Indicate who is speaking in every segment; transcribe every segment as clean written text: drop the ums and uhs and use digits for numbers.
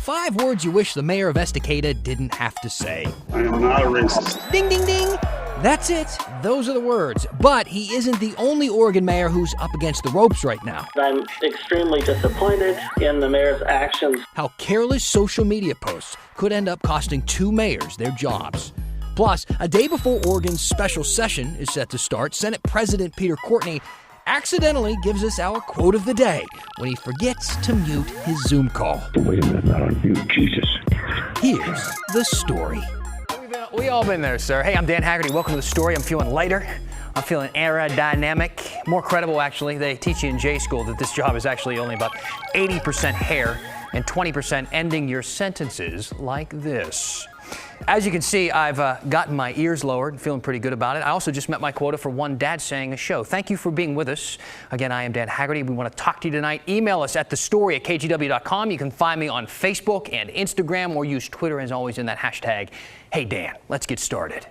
Speaker 1: 5 words you wish the mayor of Estacada didn't have to say.
Speaker 2: I am not a racist.
Speaker 1: Ding, ding, ding. That's it. Those are the words. But he isn't the only Oregon mayor who's up against the ropes right now.
Speaker 3: I'm extremely disappointed in the mayor's actions.
Speaker 1: How careless social media posts could end up costing 2 mayors their jobs. Plus, a day before Oregon's special session is set to start, Senate President Peter Courtney accidentally gives us our quote of the day when he forgets to mute his Zoom call.
Speaker 2: Wait a minute, not on mute, Jesus.
Speaker 1: Here's the story.
Speaker 4: We all been there, sir. Hey, I'm Dan Haggerty. Welcome to The Story. I'm feeling lighter. I'm feeling aerodynamic. More credible, actually. They teach you in J school that this job is actually only about 80% hair and 20% ending your sentences like this. As you can see, I've gotten my ears lowered and feeling pretty good about it. I also just met my quota for one dad saying a show. Thank you for being with us. Again, I am Dan Haggerty. We want to talk to you tonight. Email us at thestory@kgw.com. You can find me on Facebook and Instagram or use Twitter as always in that hashtag. Hey, Dan, let's get started.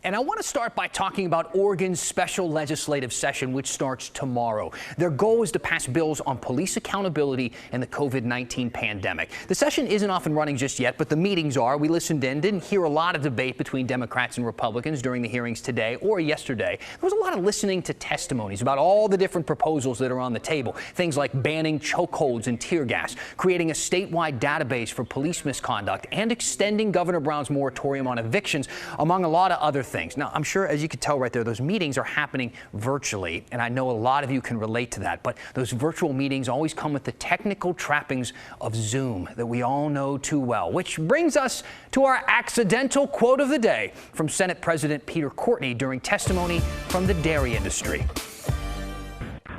Speaker 4: And I want to start by talking about Oregon's special legislative session, which starts tomorrow. Their goal is to pass bills on police accountability and the COVID-19 pandemic. The session isn't off and running just yet, but the meetings are. We listened in, didn't hear a lot of debate between Democrats and Republicans during the hearings today or yesterday. There was a lot of listening to testimonies about all the different proposals that are on the table. Things like banning chokeholds and tear gas, creating a statewide database for police misconduct, and extending Governor Brown's moratorium on evictions, among a lot of other things. Now, I'm sure, as you could tell right there, those meetings are happening virtually, and I know a lot of you can relate to that, but those virtual meetings always come with the technical trappings of Zoom that we all know too well, which brings us to our accidental quote of the day from Senate President Peter Courtney during testimony from the dairy industry.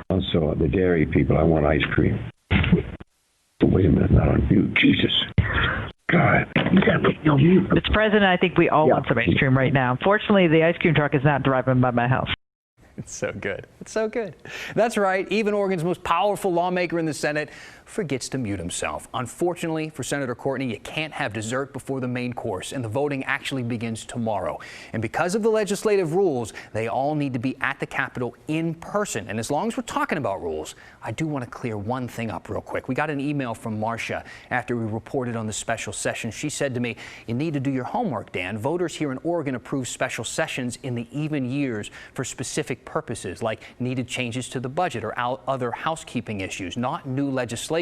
Speaker 2: Also, the dairy people, I want ice cream. Wait a minute, not on mute, Jesus. God, you gotta put me on mute.
Speaker 5: Mr. President, I think we all want some ice cream right now. Fortunately, the ice cream truck is not driving by my house.
Speaker 4: It's so good. It's so good. That's right. Even Oregon's most powerful lawmaker in the Senate forgets to mute himself. Unfortunately for Senator Courtney, you can't have dessert before the main course, and the voting actually begins tomorrow. And because of the legislative rules, they all need to be at the Capitol in person. And as long as we're talking about rules, I do want to clear one thing up real quick. We got an email from Marcia after we reported on the special session. She said to me, "You need to do your homework, Dan. Voters here in Oregon approve special sessions in the even years for specific purposes, like needed changes to the budget or other housekeeping issues, not new legislation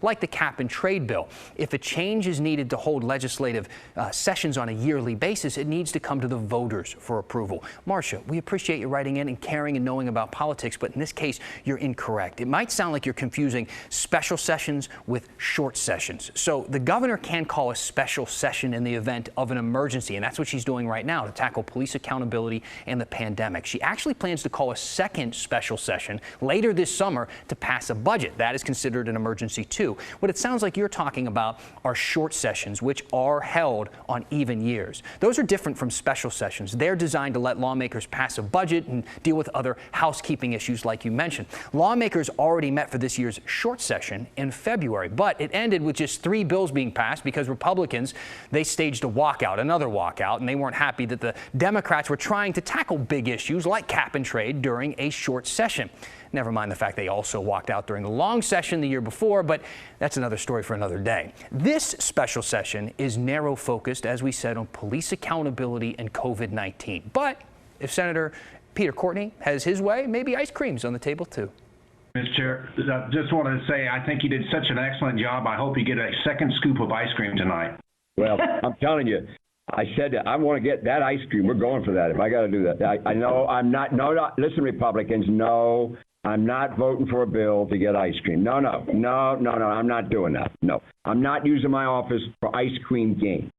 Speaker 4: like the cap and trade bill. If a change is needed to hold legislative sessions on a yearly basis, it needs to come to the voters for approval." Marcia, we appreciate you writing in and caring and knowing about politics, but in this case, you're incorrect. It might sound like you're confusing special sessions with short sessions. So the governor can call a special session in the event of an emergency, and that's what she's doing right now to tackle police accountability and the pandemic. She actually plans to call a second special session later this summer to pass a budget. That is considered an emergency too. What it sounds like you're talking about are short sessions, which are held on even years. Those are different from special sessions. They're designed to let lawmakers pass a budget and deal with other housekeeping issues like you mentioned. Lawmakers already met for this year's short session in February, but it ended with just 3 bills being passed because Republicans, they staged a walkout, another walkout, and they weren't happy that the Democrats were trying to tackle big issues like cap and trade during a short session. Never mind the fact they also walked out during the long session the year before, but that's another story for another day. This special session is narrow focused, as we said, on police accountability and COVID-19. But if Senator Peter Courtney has his way, maybe ice cream's on the table too.
Speaker 6: Mr. Chair, I just wanted to say I think you did such an excellent job. I hope you get a second scoop of ice cream tonight.
Speaker 7: Well, I'm telling you, I said that I want to get that ice cream. We're going for that if I got to do that. I know I'm not. No, listen, Republicans, no. I'm not voting for a bill to get ice cream. No, I'm not doing that. No, I'm not using my office for ice cream gain.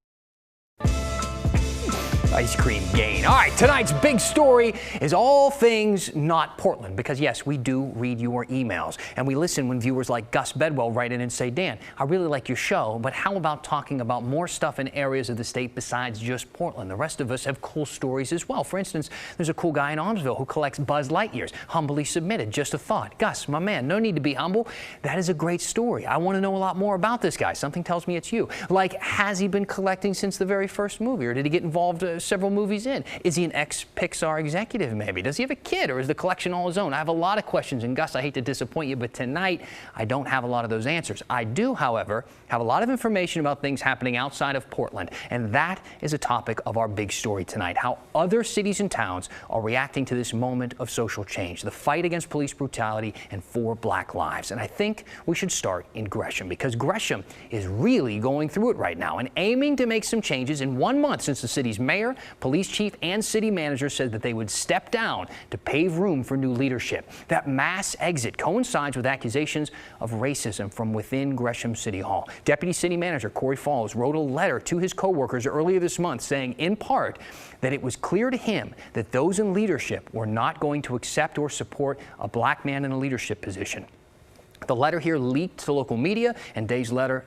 Speaker 4: Ice cream gain. All right, tonight's big story is all things not Portland, because yes, we do read your emails and we listen when viewers like Gus Bedwell write in and say, "Dan, I really like your show, but how about talking about more stuff in areas of the state besides just Portland? The rest of us have cool stories as well. For instance, there's a cool guy in Almsville who collects Buzz Lightyears. Humbly submitted. Just a thought. Gus, my man, no need to be humble. That is a great story. I want to know a lot more about this guy. Something tells me it's you. Like, has he been collecting since the very first movie, or did he get involved several movies in? Is he an ex-Pixar executive maybe? Does he have a kid, or is the collection all his own? I have a lot of questions, and Gus, I hate to disappoint you, but tonight I don't have a lot of those answers. I do, however, have a lot of information about things happening outside of Portland, and that is a topic of our big story tonight, how other cities and towns are reacting to this moment of social change, the fight against police brutality and for Black lives. And I think we should start in Gresham, because Gresham is really going through it right now and aiming to make some changes in 1 month since the city's mayor, police chief, and city manager said that they would step down to pave room for new leadership. That mass exit coincides with accusations of racism from within Gresham City Hall. Deputy City Manager Corey Falls wrote a letter to his coworkers earlier this month saying, in part, that it was clear to him that those in leadership were not going to accept or support a Black man in a leadership position. The letter here leaked to local media, and days later,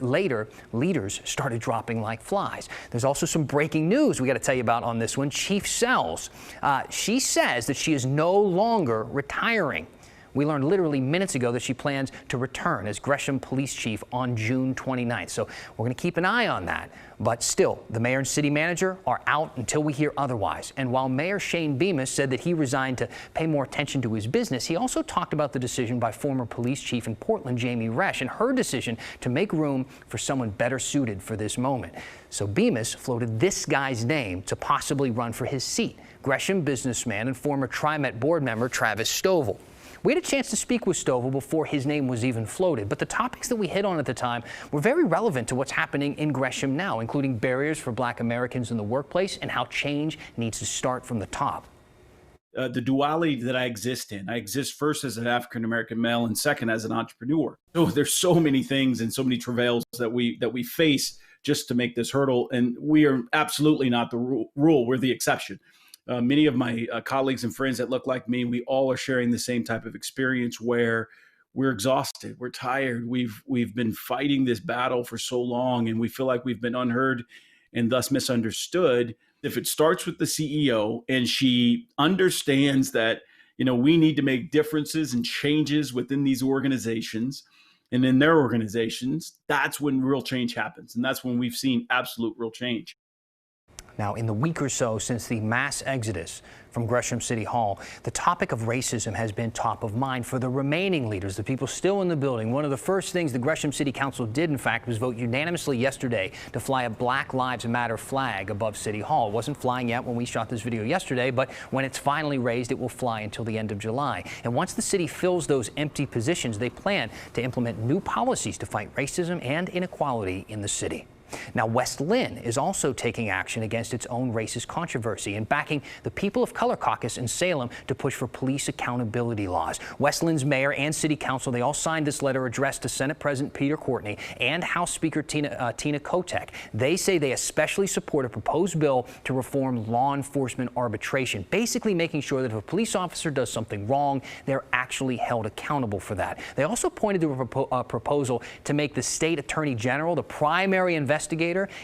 Speaker 4: leaders started dropping like flies. There's also some breaking news we got to tell you about on this one. Chief Sells, she says that she is no longer retiring. We learned literally minutes ago that she plans to return as Gresham Police Chief on June 29th. So we're going to keep an eye on that. But still, the mayor and city manager are out until we hear otherwise. And while Mayor Shane Bemis said that he resigned to pay more attention to his business, he also talked about the decision by former police chief in Portland, Jamie Resch, and her decision to make room for someone better suited for this moment. So Bemis floated this guy's name to possibly run for his seat, Gresham businessman and former TriMet board member Travis Stovall. We had a chance to speak with Stovall before his name was even floated, but the topics that we hit on at the time were very relevant to what's happening in Gresham now, including barriers for Black Americans in the workplace and how change needs to start from the top.
Speaker 8: The duality that I exist in. I exist first as an African-American male and second as an entrepreneur. So there's so many things and so many travails that we face just to make this hurdle. And we are absolutely not the rule. We're the exception. Many of my colleagues and friends that look like me, we all are sharing the same type of experience where we're exhausted, we're tired, we've been fighting this battle for so long, and we feel like we've been unheard and thus misunderstood. If it starts with the CEO and she understands that, we need to make differences and changes within these organizations and in their organizations, that's when real change happens. And that's when we've seen absolute real change.
Speaker 4: Now, in the week or so since the mass exodus from Gresham City Hall, the topic of racism has been top of mind for the remaining leaders, the people still in the building. One of the first things the Gresham City Council did, in fact, was vote unanimously yesterday to fly a Black Lives Matter flag above City Hall. It wasn't flying yet when we shot this video yesterday, but when it's finally raised, it will fly until the end of July. And once the city fills those empty positions, they plan to implement new policies to fight racism and inequality in the city. Now, West Lynn is also taking action against its own racist controversy and backing the People of Color Caucus in Salem to push for police accountability laws. West Lynn's mayor and city council, they all signed this letter addressed to Senate President Peter Courtney and House Speaker Tina Kotek. They say they especially support a proposed bill to reform law enforcement arbitration, basically making sure that if a police officer does something wrong, they're actually held accountable for that. They also pointed to a proposal to make the state attorney general the primary investigator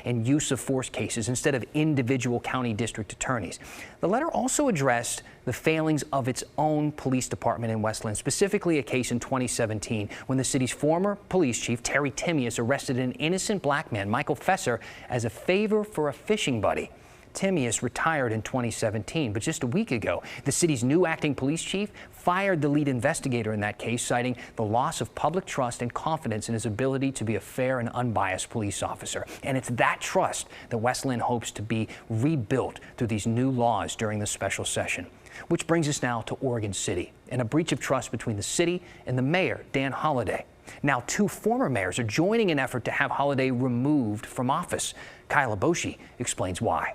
Speaker 4: in use of force cases instead of individual county district attorneys. The letter also addressed the failings of its own police department in West Lynn, specifically a case in 2017 when the city's former police chief, Terry Timius, arrested an innocent Black man, Michael Fesser, as a favor for a fishing buddy. Timius retired in 2017, but just a week ago, the city's new acting police chief fired the lead investigator in that case, citing the loss of public trust and confidence in his ability to be a fair and unbiased police officer. And it's that trust that West Lynn hopes to be rebuilt through these new laws during the special session. Which brings us now to Oregon City and a breach of trust between the city and the mayor, Dan Haggerty. Now, two former mayors are joining an effort to have Haggerty removed from office. Kyla Boshi explains why.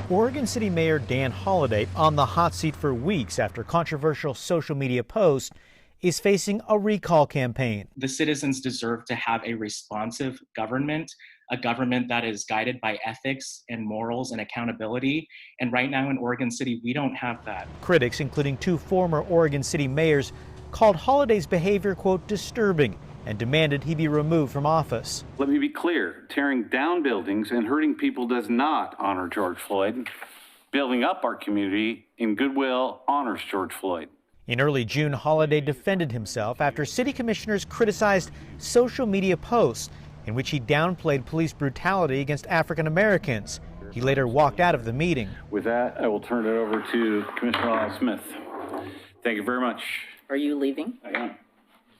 Speaker 9: Oregon City Mayor Dan Haggerty, on the hot seat for weeks after controversial social media posts, is facing a recall campaign.
Speaker 10: The citizens deserve to have a responsive government, a government that is guided by ethics and morals and accountability. And right now in Oregon City, we don't have that.
Speaker 9: Critics, including two former Oregon City mayors, called Haggerty's behavior, quote, disturbing, and demanded he be removed from office.
Speaker 11: Let me be clear, tearing down buildings and hurting people does not honor George Floyd. Building up our community in goodwill honors George Floyd.
Speaker 9: In early June, Haggerty defended himself after city commissioners criticized social media posts in which he downplayed police brutality against African Americans. He later walked out of the meeting.
Speaker 11: With that, I will turn it over to Commissioner Smith. Thank you very much.
Speaker 12: Are you leaving?
Speaker 11: I am.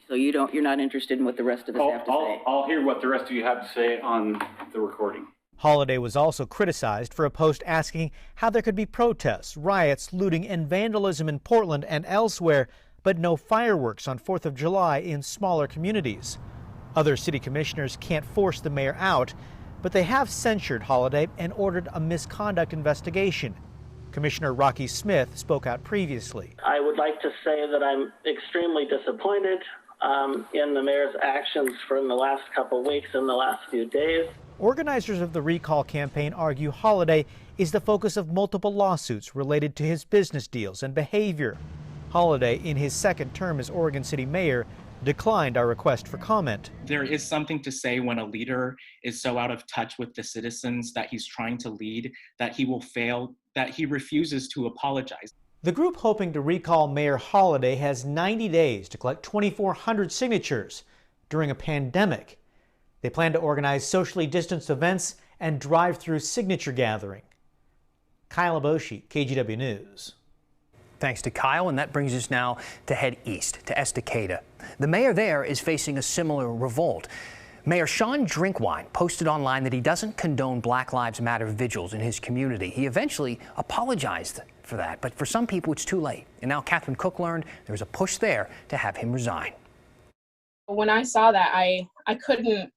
Speaker 12: So you're not interested in what the rest of us have to say?
Speaker 11: I'll hear what the rest of you have to say on the recording.
Speaker 9: Holliday was also criticized for a post asking how there could be protests, riots, looting, and vandalism in Portland and elsewhere, but no fireworks on 4th of July in smaller communities. Other city commissioners can't force the mayor out, but they have censured Holliday and ordered a misconduct investigation. Commissioner Rocky Smith spoke out previously.
Speaker 3: I would like to say that I'm extremely disappointed in the mayor's actions from the last couple weeks and the last few days.
Speaker 9: Organizers of the recall campaign argue Holliday is the focus of multiple lawsuits related to his business deals and behavior. Holliday, in his second term as Oregon City mayor, declined our request for comment.
Speaker 10: There is something to say when a leader is so out of touch with the citizens that he's trying to lead, that he will fail, that he refuses to apologize.
Speaker 9: The group hoping to recall Mayor Holliday has 90 days to collect 2,400 signatures during a pandemic. They plan to organize socially distanced events and drive-through signature gathering. Kyle Aboshi, KGW News.
Speaker 4: Thanks to Kyle, and that brings us now to head east to Estacada. The mayor there is facing a similar revolt. Mayor Sean Drinkwine posted online that he doesn't condone Black Lives Matter vigils in his community. He eventually apologized for that, but for some people it's too late. And now Catherine Cook learned there's a push there to have him resign.
Speaker 13: When I saw that, I couldn't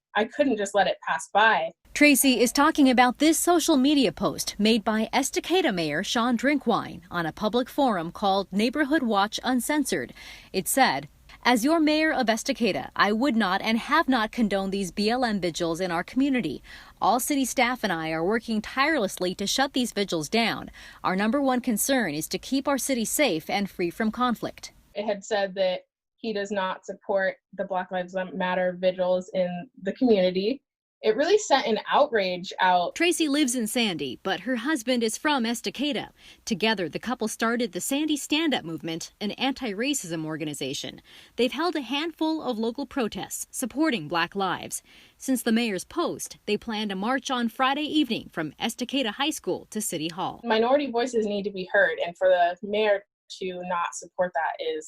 Speaker 13: just let it pass by.
Speaker 14: Tracy is talking about this social media post made by Estacada Mayor Sean Drinkwine on a public forum called Neighborhood Watch Uncensored. It said, "As your mayor of Estacada, I would not and have not condoned these BLM vigils in our community. All city staff and I are working tirelessly to shut these vigils down. Our number one concern is to keep our city safe and free from conflict."
Speaker 13: It had said that he does not support the Black Lives Matter vigils in the community. It really sent an outrage out.
Speaker 14: Tracy lives in Sandy, but her husband is from Estacada. Together, the couple started the Sandy Stand-Up Movement, an anti-racism organization. They've held a handful of local protests supporting Black lives. Since the mayor's post, they plan to march on Friday evening from Estacada High School to City Hall.
Speaker 13: Minority voices need to be heard, and for the mayor to not support that is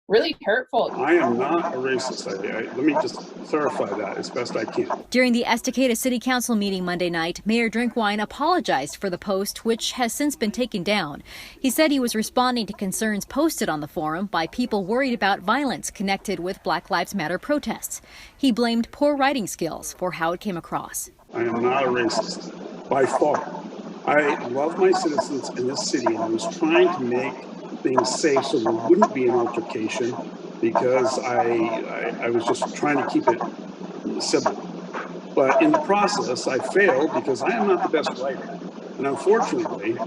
Speaker 13: really hurtful.
Speaker 15: I am not a racist. Let me just clarify that as best I can.
Speaker 14: During the Estacada City Council meeting Monday night, Mayor Drinkwine apologized for the post, which has since been taken down. He said he was responding to concerns posted on the forum by people worried about violence connected with Black Lives Matter protests. He blamed poor writing skills for how it came across.
Speaker 15: I am not a racist, by far. I love my citizens in this city, and I was trying to make things safe so there wouldn't be an altercation, because I was just trying to keep it civil. But in the process, I failed because I am not the best writer. And unfortunately,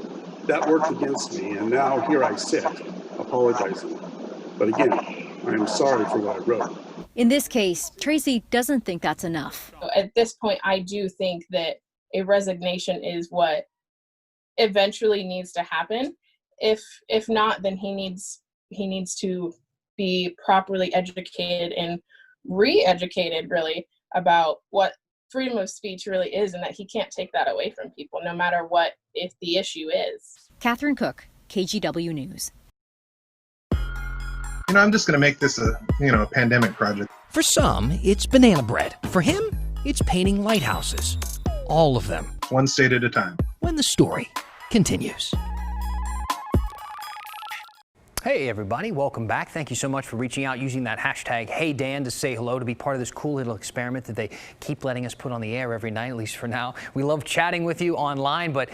Speaker 15: that worked against me, and now here I sit, apologizing. But again, I am sorry for what I wrote.
Speaker 14: In this case, Tracy doesn't think that's enough.
Speaker 13: At this point, I do think that a resignation is what eventually needs to happen. If not, then he needs to be properly educated and re-educated, really, about what freedom of speech really is, and that he can't take that away from people, no matter what if the issue is.
Speaker 14: Catherine Cook, KGW News.
Speaker 16: I'm just going to make this a pandemic project.
Speaker 1: For some, it's banana bread. For him, it's painting lighthouses. All of them.
Speaker 16: One state at a time.
Speaker 1: When the story continues.
Speaker 4: Hey everybody, welcome back. Thank you so much for reaching out using that hashtag HeyDan to say hello, to be part of this cool little experiment that they keep letting us put on the air every night, at least for now. We love chatting with you online, but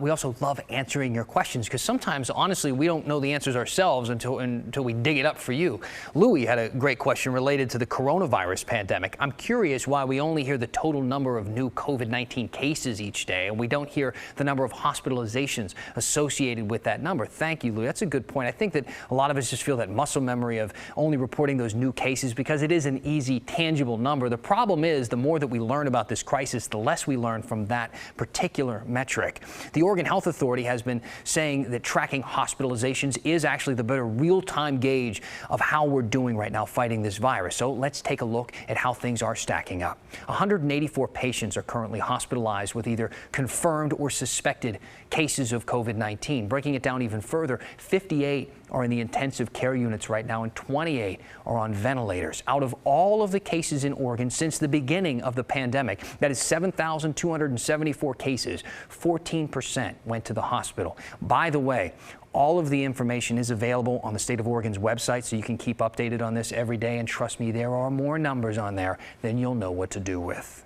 Speaker 4: we also love answering your questions, because sometimes, honestly, we don't know the answers ourselves until we dig it up for you. Louis had a great question related to the coronavirus pandemic. I'm curious why we only hear the total number of new COVID-19 cases each day, and we don't hear the number of hospitalizations associated with that number. Thank you, Louis. That's a good point. I think that A lot of us just feel that muscle memory of only reporting those new cases because it is an easy, tangible number. The problem is the more that we learn about this crisis, the less we learn from that particular metric. The Oregon Health Authority has been saying that tracking hospitalizations is actually the better real-time gauge of how we're doing right now fighting this virus. So let's take a look at how things are stacking up. 184 patients are currently hospitalized with either confirmed or suspected cases of COVID-19. Breaking it down even further, 58 are in the intensive care units right now and 28 are on ventilators. Out of all of the cases in Oregon since the beginning of the pandemic, that is 7,274 cases, 14% went to the hospital. By the way, all of the information is available on the state of Oregon's website, so you can keep updated on this every day. And trust me, there are more numbers on there than you'll know what to do with.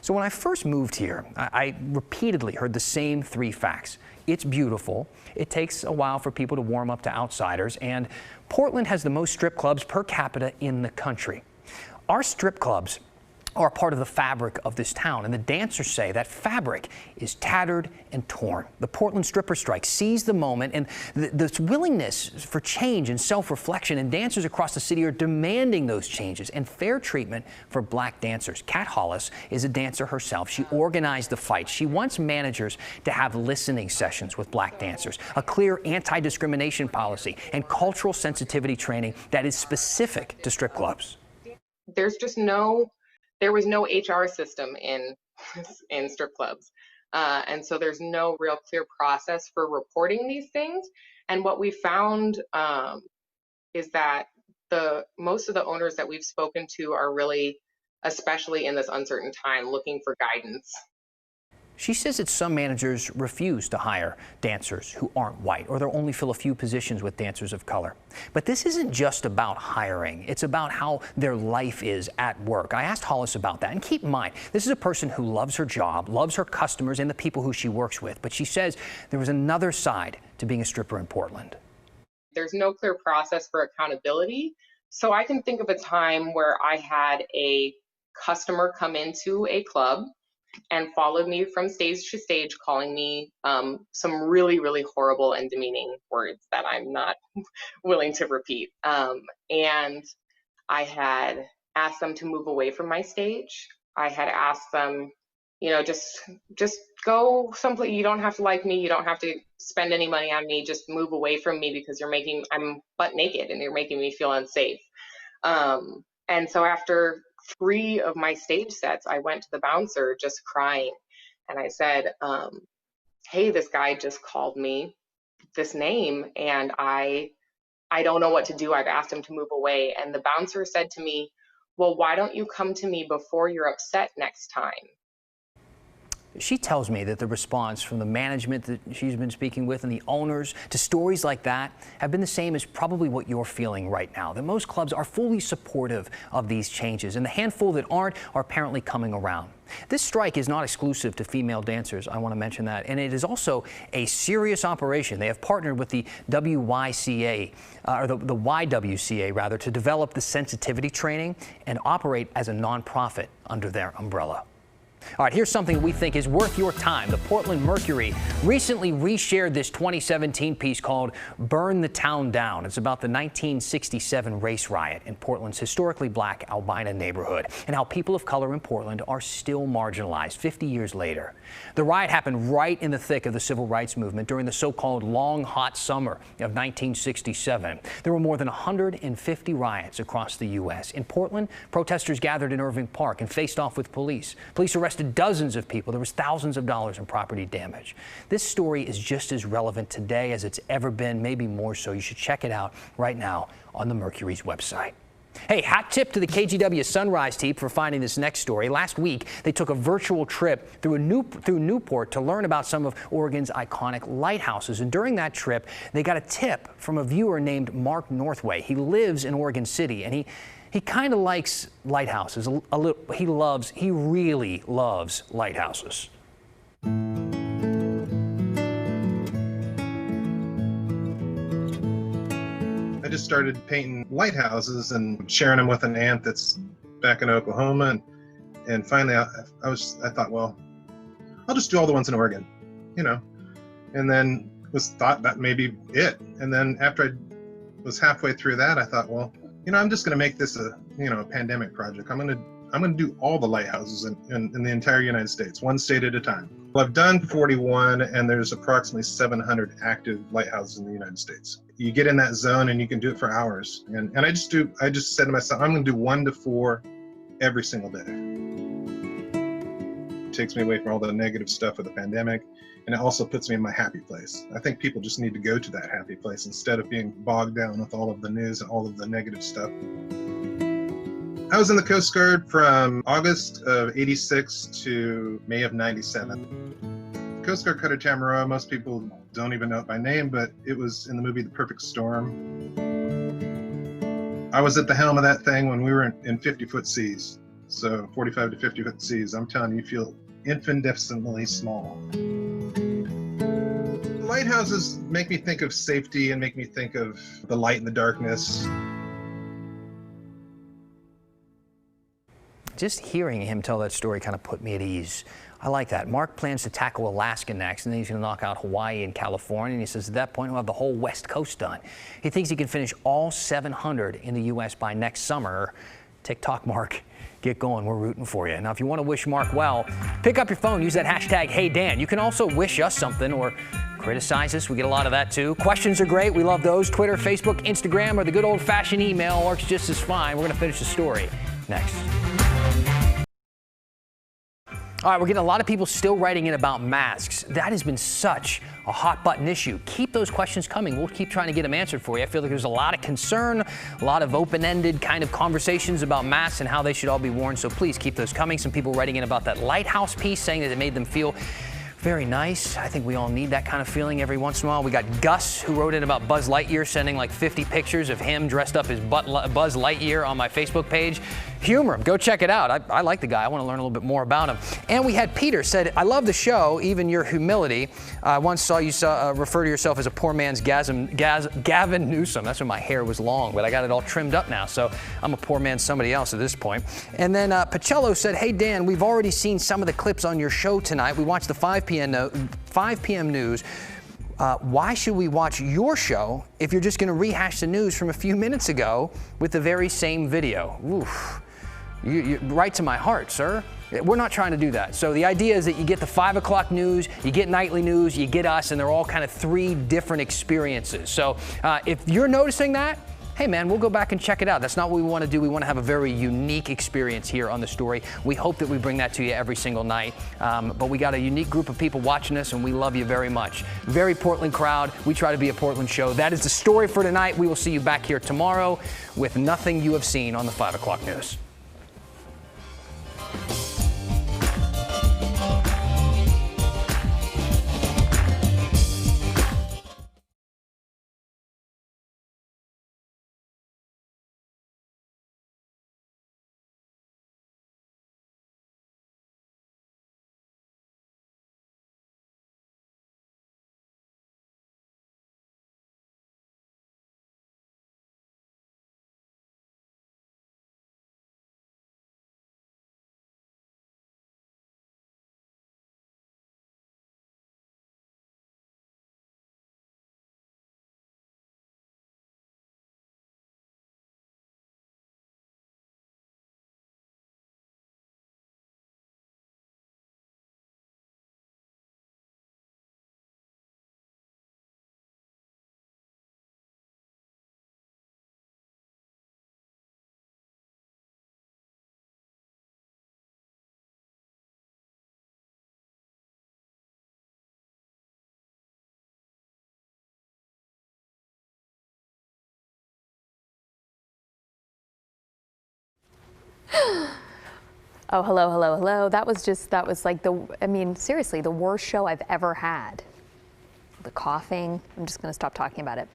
Speaker 4: So when I first moved here, I repeatedly heard the same three facts. It's beautiful. It takes a while for people to warm up to outsiders. And Portland has the most strip clubs per capita in the country. Our strip clubs are part of the fabric of this town, and the dancers say that fabric is tattered and torn. The Portland stripper strike seized the moment, and this willingness for change and self-reflection, and dancers across the city are demanding those changes and fair treatment for black dancers. Kat Hollis is a dancer herself. She organized the fight. She wants managers to have listening sessions with black dancers, a clear anti-discrimination policy, and cultural sensitivity training that is specific to strip clubs.
Speaker 17: There was no HR system in strip clubs. And so there's no real clear process for reporting these things. And what we found is that most of the owners that we've spoken to are really, especially in this uncertain time, looking for guidance.
Speaker 4: She says that some managers refuse to hire dancers who aren't white, or they'll only fill a few positions with dancers of color. But this isn't just about hiring. It's about how their life is at work. I asked Hollis about that. And keep in mind, this is a person who loves her job, loves her customers and the people who she works with. But she says there was another side to being a stripper in Portland.
Speaker 17: There's no clear process for accountability. So I can think of a time where I had a customer come into a club and followed me from stage to stage, calling me some really, really horrible and demeaning words that I'm not willing to repeat. And I had asked them to move away from my stage. I had asked them, just go someplace. You don't have to like me. You don't have to spend any money on me. Just move away from me because I'm butt naked and you're making me feel unsafe. And so after 3 of my stage sets, I went to the bouncer just crying. And I said, hey, this guy just called me this name and I don't know what to do. I've asked him to move away. And the bouncer said to me, well, why don't you come to me before you're upset next time?
Speaker 4: She tells me that the response from the management that she's been speaking with and the owners to stories like that have been the same as probably what you're feeling right now, that most clubs are fully supportive of these changes, and the handful that aren't are apparently coming around. This strike is not exclusive to female dancers, I want to mention that, and it is also a serious operation. They have partnered with the WYCA, or the YWCA rather, to develop the sensitivity training and operate as a nonprofit under their umbrella. All right, here's something we think is worth your time. The Portland Mercury recently reshared this 2017 piece called Burn the Town Down. It's about the 1967 race riot in Portland's historically black Albina neighborhood and how people of color in Portland are still marginalized 50 years later. The riot happened right in the thick of the civil rights movement during the so-called long, hot summer of 1967. There were more than 150 riots across the U.S. In Portland, protesters gathered in Irving Park and faced off with police. Police arrested dozens of people. There was thousands of dollars in property damage. This story is just as relevant today as it's ever been, maybe more so. You should check it out right now on the Mercury's website. Hey, hat tip to the KGW Sunrise team for finding this next story. Last week, they took a virtual trip through Newport to learn about some of Oregon's iconic lighthouses. And during that trip, they got a tip from a viewer named Mark Northway. He lives in Oregon City, and he kind of likes lighthouses a little. He really loves lighthouses.
Speaker 16: I just started painting lighthouses and sharing them with an aunt that's back in Oklahoma, and finally I thought, well, I'll just do all the ones in Oregon, and then thought that may be it. And then after I was halfway through that, I thought, well, I'm just going to make this a pandemic project. I'm going to do all the lighthouses in the entire United States, one state at a time. Well, I've done 41, and there's approximately 700 active lighthouses in the United States. You get in that zone and you can do it for hours. And I just said to myself, I'm going to do 1 to 4 every single day. It takes me away from all the negative stuff of the pandemic, and it also puts me in my happy place. I think people just need to go to that happy place instead of being bogged down with all of the news and all of the negative stuff. I was in the Coast Guard from August of '86 to May of '97. Coast Guard Cutter Tamaroa, most people don't even know it by name, but it was in the movie The Perfect Storm. I was at the helm of that thing when we were in 50-foot seas. So 45 to 50-foot seas. I'm telling you, you feel infinitesimally small. Lighthouses make me think of safety and make me think of the light in the darkness.
Speaker 4: Just hearing him tell that story kind of put me at ease. I like that. Mark plans to tackle Alaska next, and then he's going to knock out Hawaii and California. And he says at that point he'll have the whole West Coast done. He thinks he can finish all 700 in the U.S. by next summer. TikTok, Mark. Get going. We're rooting for you. Now, if you want to wish Mark well, pick up your phone, use that hashtag HeyDan. You can also wish us something or criticize us. We get a lot of that too. Questions are great. We love those. Twitter, Facebook, Instagram, or the good old-fashioned email works just as fine. We're going to finish the story next. All right, we're getting a lot of people still writing in about masks. That has been such a hot button issue. Keep those questions coming. We'll keep trying to get them answered for you. I feel like there's a lot of concern, a lot of open-ended kind of conversations about masks and how they should all be worn. So please keep those coming. Some people writing in about that lighthouse piece, saying that it made them feel very nice. I think we all need that kind of feeling every once in a while. We got Gus, who wrote in about Buzz Lightyear, sending like 50 pictures of him dressed up as Buzz Lightyear on my Facebook page. Humor him. Go check it out. I like the guy. I want to learn a little bit more about him. And we had Peter said, I love the show, even your humility. I once saw you refer to yourself as a poor man's Gavin Newsom. That's when my hair was long, but I got it all trimmed up now, so I'm a poor man somebody else at this point. And then Pacello said, hey, Dan, we've already seen some of the clips on your show tonight. We watched the 5 p.m. news. Why should we watch your show if you're just going to rehash the news from a few minutes ago with the very same video? Oof. You right to my heart, sir. We're not trying to do that. So the idea is that you get the 5 o'clock news, you get nightly news, you get us, and they're all kind of 3 different experiences. So if you're noticing that, hey man, we'll go back and check it out. That's not what we want to do. We want to have a very unique experience here on The Story. We hope that we bring that to you every single night. But we got a unique group of people watching us, and we love you very much. Very Portland crowd. We try to be a Portland show. That is The Story for tonight. We will see you back here tomorrow with nothing you have seen on the 5 o'clock news.
Speaker 18: Oh, hello, hello, hello. That was like seriously, the worst show I've ever had. The coughing, I'm just going to stop talking about it.